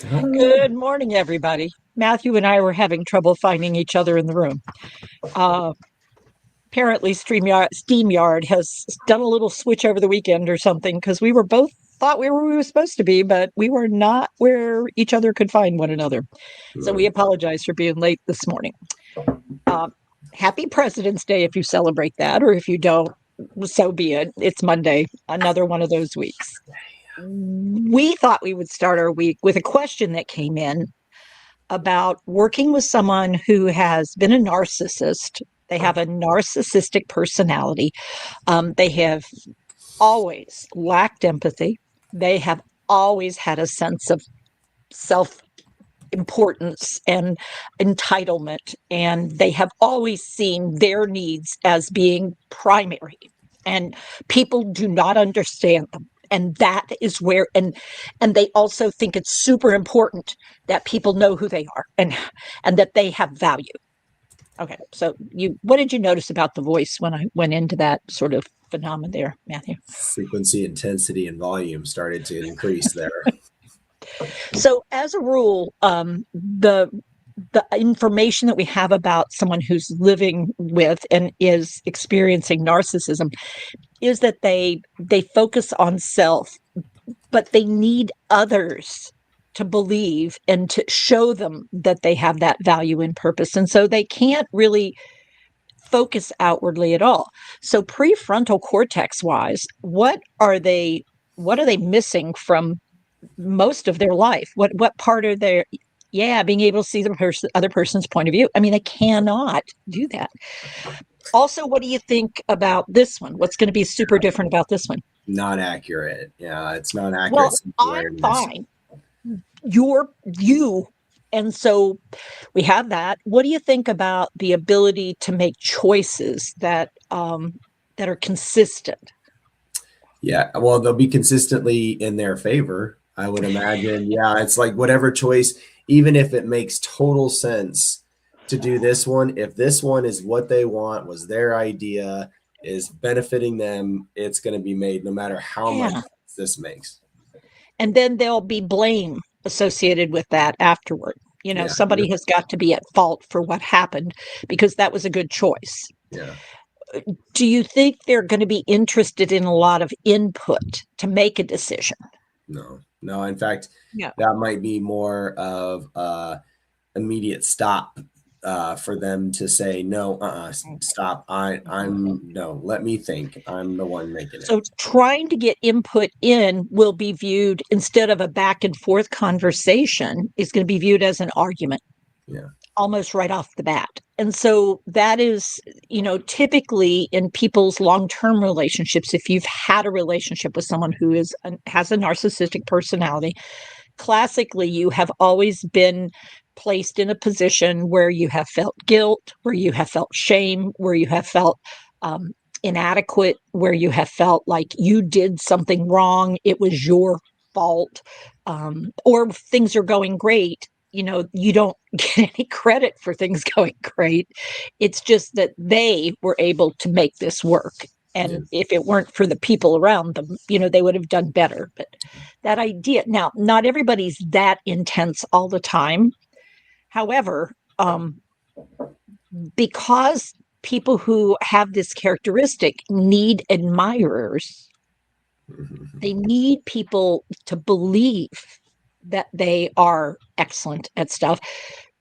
Good morning, everybody. Matthew and I were having trouble finding each other in the room. Uh, Apparently, SteamYard has done a little switch over the weekend or something because we were both thought we were where we were supposed to be, but we were not where each other could find one another. So we apologize for being late this morning. Uh, Happy President's Day if you celebrate that, or if you don't, so be it. It's Monday, another one of those weeks. We thought we would start our week with a question that came in about working with someone who has been a narcissist. They have a narcissistic personality. They have always lacked empathy. They have always had a sense of self importance and entitlement, and they have always seen their needs as being primary. And people do not understand them, and that is where and they also think it's super important that people know who they are and that they have value. Okay, so what did you notice about the voice when I went into that sort of phenomenon there, Matthew? Frequency, intensity, and volume started to increase there. So as a rule, the information that we have about someone who's living with and is experiencing narcissism is that they focus on self, but they need others to believe and to show them that they have that value and purpose, and so they can't really focus outwardly at all. So prefrontal cortex wise, what are they missing from most of their life? What part are they? Yeah, being able to see the other person's point of view. I mean, they cannot do that. Also, what do you think about this one? What's going to be super different about this one? Not accurate. Yeah, it's not accurate Well, I'm self-awareness. fine. You, and so we have that. What do you think about the ability to make choices that are consistent? Yeah, well, they'll be consistently in their favor, I would imagine. Yeah, it's like whatever choice, even if it makes total sense to do this one, if this one is what they want, was their idea, is benefiting them, it's going to be made no matter how much Yeah, sense this makes. and then there'll be blame associated with that afterward. Yeah, Somebody has got to be at fault for what happened because that was a good choice. yeah. Do you think they're going to be interested in a lot of input to make a decision? No, no. In fact, Yeah. that might be more of immediate stop for them to say no. Stop. I'm no. Let me think. I'm the one making it. So trying to get input in will be viewed, instead of a back and forth conversation, is going to be viewed as an argument Yeah. almost right off the bat. And so that is, typically in people's long-term relationships, if you've had a relationship with someone who has a narcissistic personality, classically you have always been placed in a position where you have felt guilt, where you have felt shame, where you have felt um, inadequate, where you have felt like you did something wrong, it was your fault, or things are going great. You don't get any credit for things going great. It's just that they were able to make this work. Yeah. And if it weren't for the people around them, they would have done better. But that idea, now, not everybody's that intense all the time. However, because people who have this characteristic need admirers, they need people to believe that they are excellent at stuff.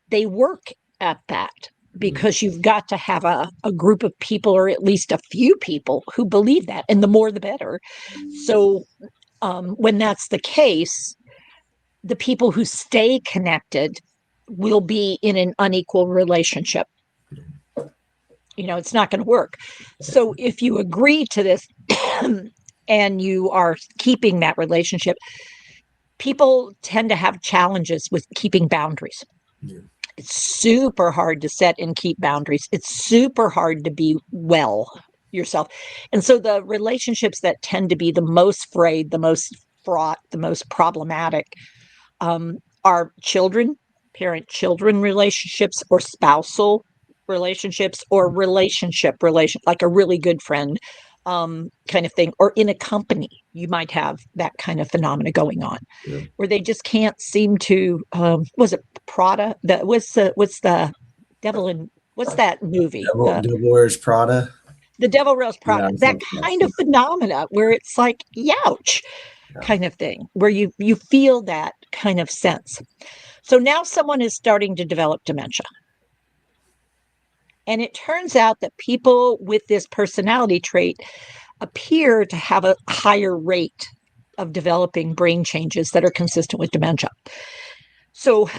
They work at that because you've got to have a group of people, or at least a few people, who believe that. And the more, the better. So when that's the case, the people who stay connected will be in an unequal relationship. It's not going to work. So if you agree to this and you are keeping that relationship, people tend to have challenges with keeping boundaries. Yeah. It's super hard to set and keep boundaries. It's super hard to be well yourself. And so the relationships that tend to be the most frayed, the most fraught, the most problematic are children, parent children relationships, or spousal relationships, or relation like a really good friend. kind of thing, or in a company, you might have that kind of phenomena going on, Yeah. where they just can't seem to. Was it Prada? What's the devil in what's that movie? Devil Wears Prada. The Devil Wears Yeah, Prada. That kind of something. phenomena where it's like, youch, Yeah. kind of thing, where you feel that kind of sense. So now someone is starting to develop dementia. And it turns out that people with this personality trait appear to have a higher rate of developing brain changes that are consistent with dementia. So,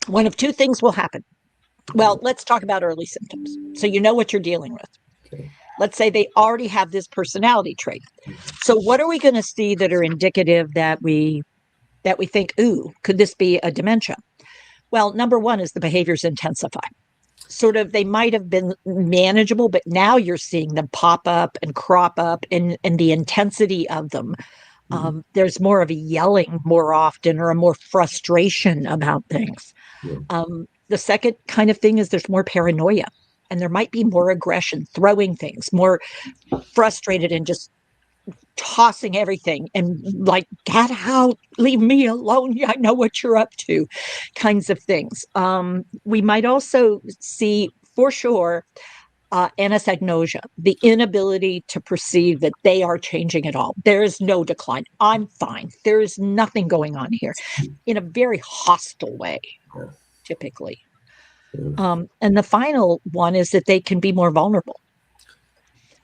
one of two things will happen. Well, let's talk about early symptoms. So, you know what you're dealing with. Okay. Let's say they already have this personality trait. So, what are we going to see that are indicative that we think, ooh, could this be a dementia? Well, number one is the behaviors intensify. Sort of, they might have been manageable, but now you're seeing them pop up and crop up, and the intensity of them. There's more of a yelling more often, or a more frustration about things. Yeah. The second kind of thing is there's more paranoia, and there might be more aggression, throwing things, more frustrated and just tossing everything, and like, get out, leave me alone, I know what you're up to, kinds of things. We might also see, for sure, anosognosia, the inability to perceive that they are changing at all. There is no decline. I'm fine. There is nothing going on here, in a very hostile way, Yeah. typically. Yeah. And the final one is that they can be more vulnerable.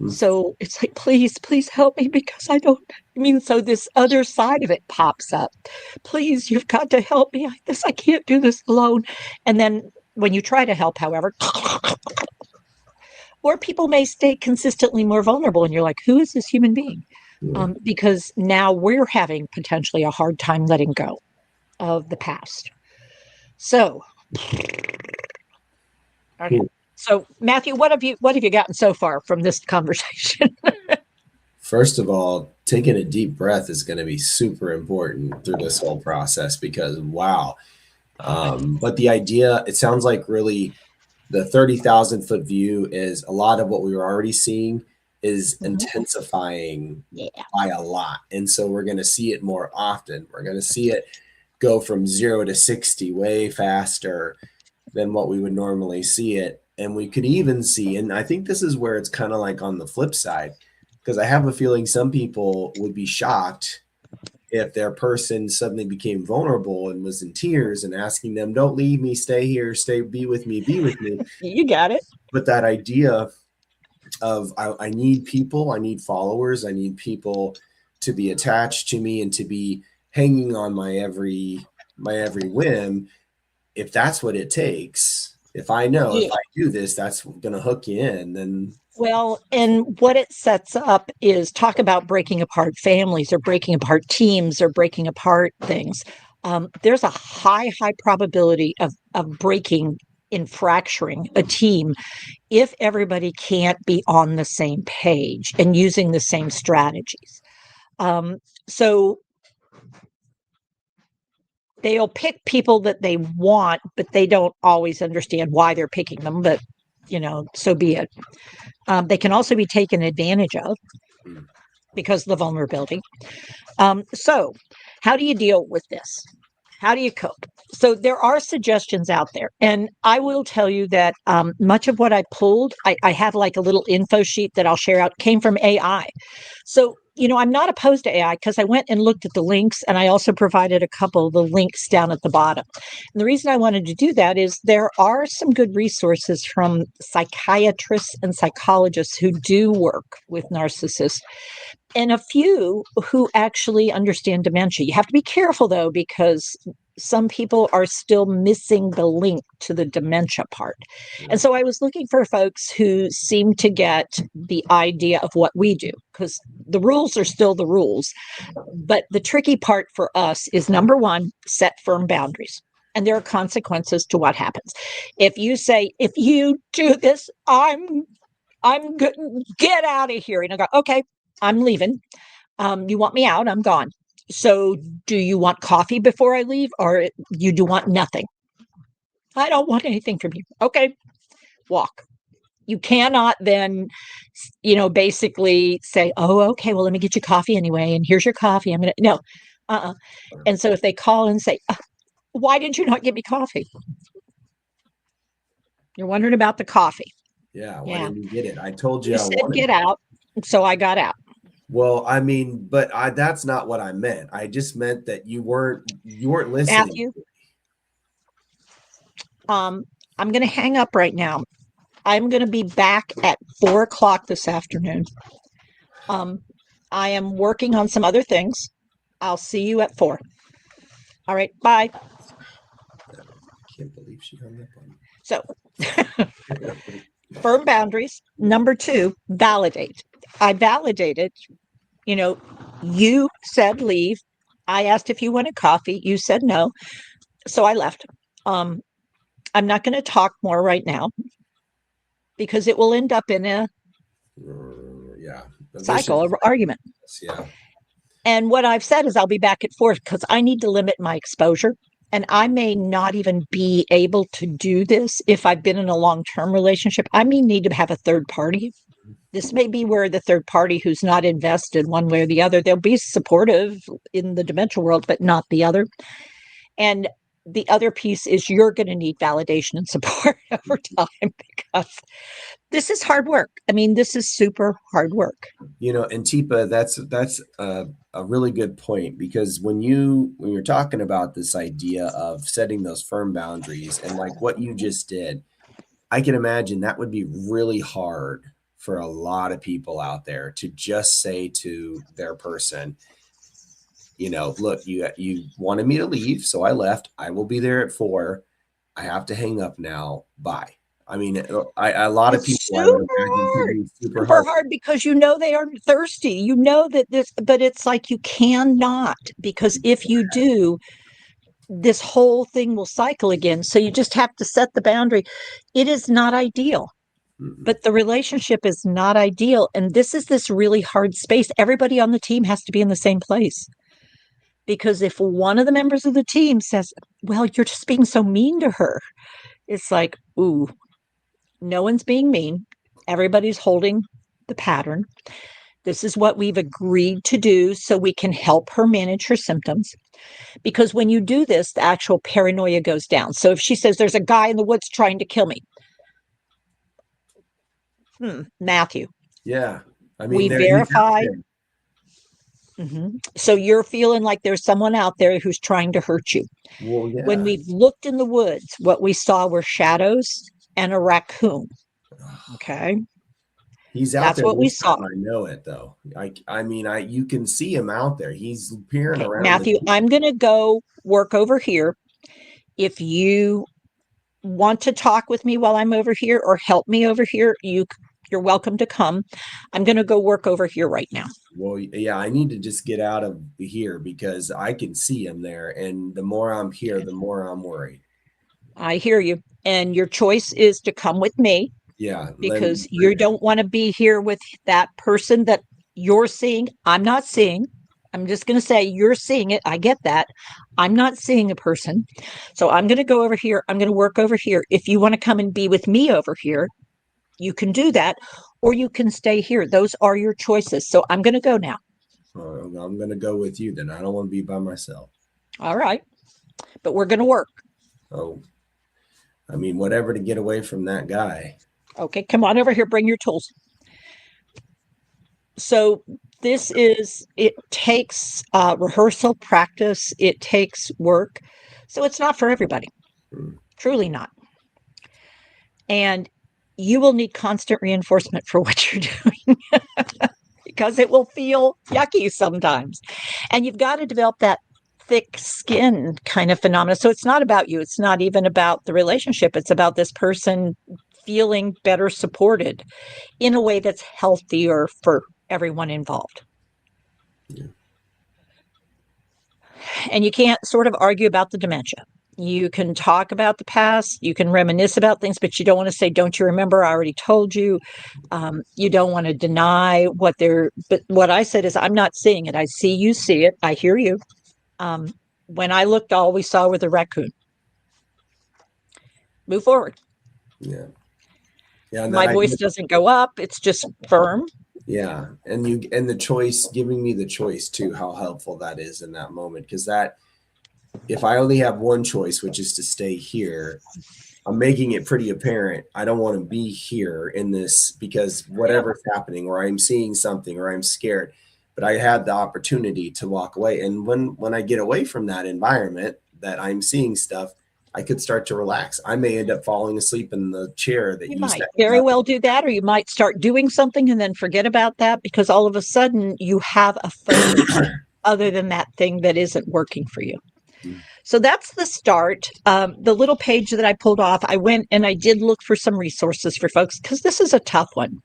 So it's like, please, please help me, because I don't. I mean, so this other side of it pops up. Please, you've got to help me. I can't do this alone. And then when you try to help, however, or people may stay consistently more vulnerable, and you're like, who is this human being? Yeah. Because now we're having potentially a hard time letting go of the past. So, okay. Cool. So, Matthew, what have you gotten so far from this conversation? First of all, taking a deep breath is going to be super important through this whole process, because wow. But the idea, it sounds like really the 30,000-foot view is a lot of what we were already seeing is intensifying Yeah. by a lot. And so we're going to see it more often. We're going to see it go from 0 to 60 way faster than what we would normally see it. And we could even see, and I think this is where it's kind of like on the flip side, because I have a feeling some people would be shocked if their person suddenly became vulnerable and was in tears and asking them, don't leave me, stay here, stay, be with me, be with me. You got it. But that idea of I need people, I need followers, I need people to be attached to me and to be hanging on my every whim. If that's what it takes, if I know if Yeah. I do this, that's going to hook you in, then Well, and what it sets up is, talk about breaking apart families, or breaking apart teams, or breaking apart things. There's a high probability of breaking and fracturing a team if everybody can't be on the same page and using the same strategies. So they'll pick people that they want, but they don't always understand why they're picking them. But, so be it. They can also be taken advantage of because of the vulnerability. So, how do you deal with this? How do you cope? So, there are suggestions out there. And I will tell you that much of what I pulled, I have like a little info sheet that I'll share out, came from AI. So, I'm not opposed to AI, because I went and looked at the links, and I also provided a couple of the links down at the bottom. And the reason I wanted to do that is there are some good resources from psychiatrists and psychologists who do work with narcissists, and a few who actually understand dementia. You have to be careful, though, because some people are still missing the link to the dementia part. And so I was looking for folks who seem to get the idea of what we do, because the rules are still the rules. But the tricky part for us is, number one, set firm boundaries. And there are consequences to what happens. If you say, if you do this, I'm good, get out of here. And I go, okay, I'm leaving. You want me out? I'm gone. So do you want coffee before I leave, or you do want nothing? I don't want anything from you. Okay, walk. You cannot then, basically say, oh, okay, well, let me get you coffee anyway. And here's your coffee. I'm going to, no. And so if they call and say, why did you not get me coffee? You're wondering about the coffee. Yeah, why Yeah. didn't you get it? I told you You I said wanted get it. out. So I got out. Well, I mean, but that's not what I meant. I just meant that you weren't listening. Matthew, I'm going to hang up right now. I'm going to be back at 4 o'clock this afternoon. Um, I am working on some other things. I'll see you at 4. All right. Bye. I can't believe she hung up on So, me. firm boundaries. Number 2, validate. I validated, you said leave. I asked if you wanted coffee. You said no. So I left. Um, I'm not going to talk more right now because it will end up in a Yeah, a cycle, vicious of argument. yeah. And what I've said is I'll be back at 4 because I need to limit my exposure. And I may not even be able to do this if I've been in a long term relationship. I may need to have a third party. This may be where the third party who's not invested one way or the other, they'll be supportive in the dementia world, but not the other. And the other piece is you're going to need validation and support over time because this is hard work. I mean, this is super hard work. And Teepa, that's a really good point, because when you're talking about this idea of setting those firm boundaries and like what you just did, I can imagine that would be really hard for a lot of people out there to just say to their person, look, you wanted me to leave, so I left. I will be there at 4. I have to hang up now. Bye. I mean, a lot of It's people, I would imagine, could hard, be super super hard. hard because they are thirsty. That this, but it's like you cannot, because if you do, this whole thing will cycle again. So you just have to set the boundary. It is not ideal, Mm-mm. but the relationship is not ideal. And this really hard space. Everybody on the team has to be in the same place. Because if one of the members of the team says, well, you're just being so mean to her, it's like, ooh, no one's being mean. Everybody's holding the pattern. This is what we've agreed to do so we can help her manage her symptoms. Because when you do this, the actual paranoia goes down. So if she says, there's a guy in the woods trying to kill me, Matthew, Yeah. I mean, we he's out verified. there. So you're feeling like there's someone out there who's trying to hurt you. Well, When yeah. we've looked in the woods, what we saw were shadows and a raccoon. Okay. He's out That's there what we this saw. time. I know it though. I mean, you can see him out there. He's peering Okay, around Matthew, the. I'm going to go work over here. If you want to talk with me while I'm over here or help me over here, you're welcome to come. I'm going to go work over here right now. Well, yeah, I need to just get out of here because I can see him there, and the more I'm here, Okay. the more I'm worried. I hear you. And your choice is to come with me Yeah, because you don't want to be here with that person that you're seeing. I'm not seeing. I'm just going to say you're seeing it. I get that. I'm not seeing a person. So I'm going to go over here. I'm going to work over here. If you want to come and be with me over here, you can do that, or you can stay here. Those are your choices. So I'm going to go now. I'm going to go with you then. I don't want to be by myself. All right. But we're going to work. Oh, I mean, whatever to get away from that guy. Okay. Come on over here. Bring your tools. So it takes rehearsal, practice, it takes work. So it's not for everybody, truly not. And you will need constant reinforcement for what you're doing because it will feel yucky sometimes. And you've got to develop that thick skin kind of phenomena. So it's not about you. It's not even about the relationship. It's about this person feeling better supported in a way that's healthier for everyone involved. Yeah. And you can't sort of argue about the dementia. You can talk about the past, you can reminisce about things, but you don't want to say, don't you remember? I already told you. You don't want to deny but what I said is, I'm not seeing it. I see you see it. I hear you. When I looked, all we saw were the raccoon. Move forward. Yeah. Yeah, and that My voice idea. doesn't go up. It's just firm. Yeah, and the choice, giving me the choice too, how helpful that is in that moment. Because that, if I only have one choice, which is to stay here, I'm making it pretty apparent I don't want to be here in this because Yeah. whatever's happening, or I'm seeing something, or I'm scared. But I had the opportunity to walk away, and when I get away from that environment that I'm seeing stuff, I could start to relax. I may end up falling asleep in the chair that You you might sat very up. well do that, or you might start doing something and then forget about that because all of a sudden you have a focus other than that thing that isn't working for you. So that's the start. The little page that I pulled off, I went and I did look for some resources for folks because this is a tough one.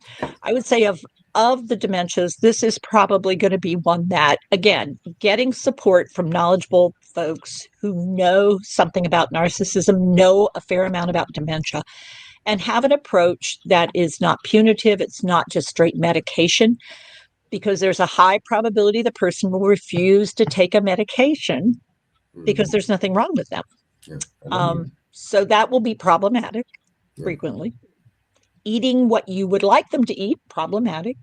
I would say of the dementias, this is probably going to be one that, again, getting support from knowledgeable folks who know something about narcissism, know a fair amount about dementia, and have an approach that is not punitive. It's not just straight medication, because there's a high probability the person will refuse to take a medication because there's nothing wrong with them. Yeah, I believe. So that will be problematic Yeah. frequently. Eating what you would like them to eat, problematic.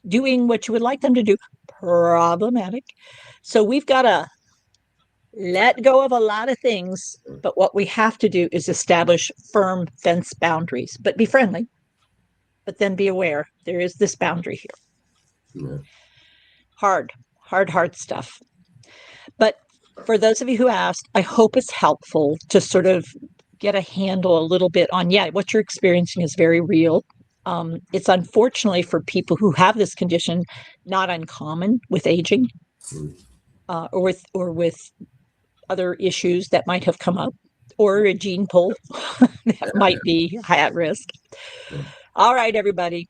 Doing what you would like them to do, problematic. So we've got to let go of a lot of things, but what we have to do is establish firm fence boundaries, but be friendly, but then be aware there is this boundary here. Yeah. Hard, hard stuff. But for those of you who asked, I hope it's helpful to sort of get a handle a little bit on, yeah, what you're experiencing is very real. It's unfortunately for people who have this condition, not uncommon with aging, or with other issues that might have come up, or a gene pool that might be at risk. Yeah. All right, everybody.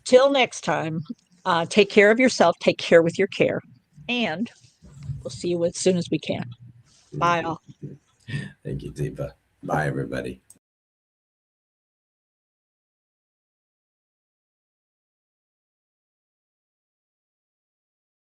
Till next time, take care of yourself, take care with your care, and we'll see you as soon as we can. Bye, all. Thank you, Teepa. Bye, everybody.